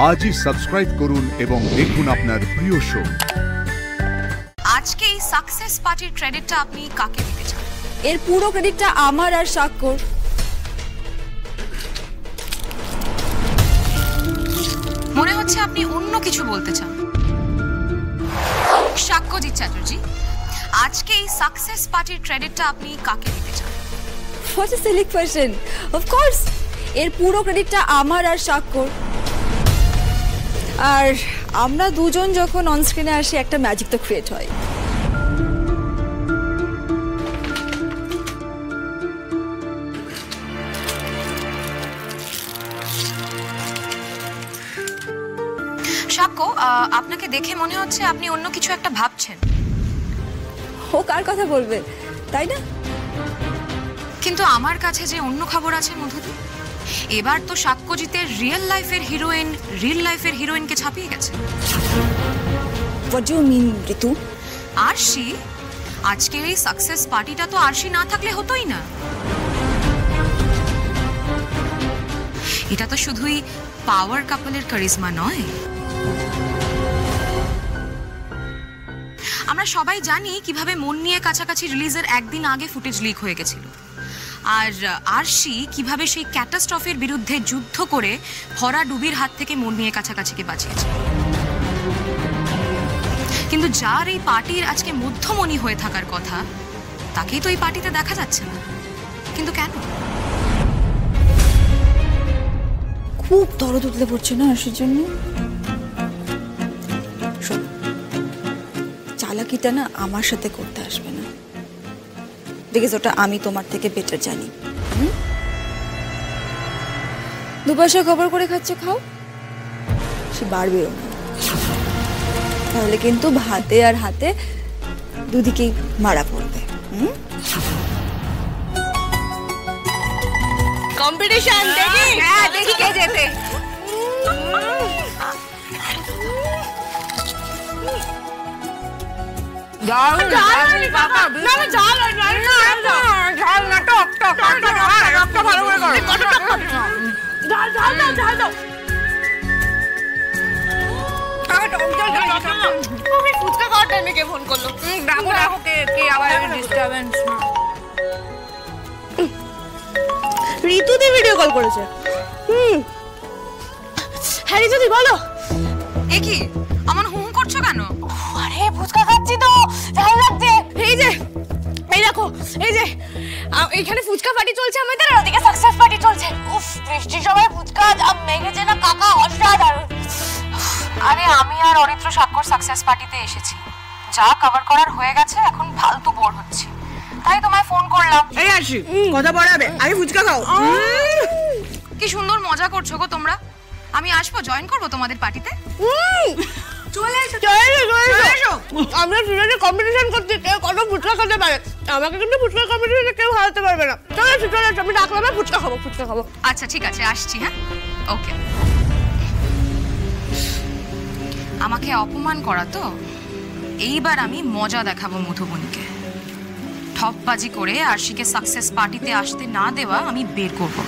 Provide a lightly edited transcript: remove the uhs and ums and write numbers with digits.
আজই সাবস্ক্রাইব করুন এবং দেখুন আপনার প্রিয় শো। আজকে এই সাকসেস পার্টির ক্রেডিটটা আপনি কাকে দিতে চান? এর পুরো ক্রেডিটটা আমার আর সাক্ষর। মনে হচ্ছে আপনি অন্য কিছু বলতে চান। সাক্ষ্যজিৎ চ্যাটার্জি, আজকে এই সাকসেস পার্টির ক্রেডিটটা আপনি কাকে দিতে চান? What a silly question. Of course, এর পুরো ক্রেডিটটা আমার আর সাক্ষর। আর আমরা দুজন যখন অন স্ক্রিনে আসি একটা ম্যাজিক তো ক্রিয়েট হয়। সাক্ষ্য, আপনাকে দেখে মনে হচ্ছে আপনি অন্য কিছু একটা ভাবছেন। ও কার কথা বলবে, তাই না? কিন্তু আমার কাছে যে অন্য খবর আছে মধুদি। এবার তো সাক্ষ্যজিতের রিয়েল লাইফের হিরোইনকে ছাপিয়ে গেছে। What do you mean, ঋতু? আরশি, আজকের এই সাকসেস পার্টিটা তো আরশি না থাকলে হতোই না। এটা তো শুধুই পাওয়ার কাপলের কারিজমা নয়। আমরা সবাই জানি কিভাবে মন নিয়ে কাছাকাছি রিলিজের একদিন আগে ফুটেজ লিক হয়ে গেছিল, আর আরশি কিভাবে সেই ক্যাটাস্ট্রফের বিরুদ্ধে যুদ্ধ করে ভরা ডুবির হাত থেকে মন নিয়ে কাছাকাছিকে বাঁচিয়েছে। কিন্তু যার এই পার্টির আজকে মধ্যমণি হয়ে থাকার কথা, তাকেই তো এই পার্টিতে দেখা যাচ্ছে না। কিন্তু কেন? খুব দরদ উতলে পড়ছে না আরশির জন্য। শোন, চালাকিটা না আমার সাথে করতে আসবে না, বিকজ ওটা আমি তোমার থেকে বেটার জানি। দুপাশা খবর করে খাচ্ছ, খাও, সে বাড়বেও না। তাহলে কিন্তু হাতে আর হাতে দুদিকেই মারা পড়বে। কম্পিটিশন দেখি, হ্যাঁ দেখি কে জেতে। ফুচকা খাওয়ার টাইমে কে ফোন করলো? ঋতুদি ভিডিও কল করেছে। হ্যাঁ ঋতুদি বলো। এ কি আমার হুম করছো কেন? আরে ফুচকা খাচ্ছি তো, ভালো লাগছে। এই দেখো, এই যে এখানে ফুচকা পার্টি চলছে আমাদের, আর ওদিকে সাকসেস পার্টি চলছে। উফ, বৃষ্টির সময় ফুচকা আম মেঘেছে না কাকা, অসাধারণ। আরে আমি আর অরিত্র সাক্ষর সাকসেস পার্টিতে এসেছি, যা কভার করার হয়ে গেছে, এখন ফালতু বোর হচ্ছি, তাই তোমায় ফোন করলাম। এই আসি কথা বাড়াবে, আগে ফুচকা খাও। কি সুন্দর মজা করছো গো তোমরা। আমি আসবো, জয়েন করবো তোমাদের পার্টিতে। চলে এসো। আমরা দুজনে কম্পিটিশন করছি কে কত ফুচকা খেতে পারে। আমাকে কিন্তু ফুচকা কম্পিটিশনে কেউ হারাতে পারবে না। চলে এসো, আমি ডাকলাম, ফুচকা খাবো। আচ্ছা ঠিক আছে, আসছি। হ্যাঁ, ওকে। আমাকে অপমান করা তো, এইবার আমি মজা দেখাবো মধুবনীকে। ঠপবাজি করে আরশিকে সাকসেস পার্টিতে আসতে না দেওয়া আমি বের করবো।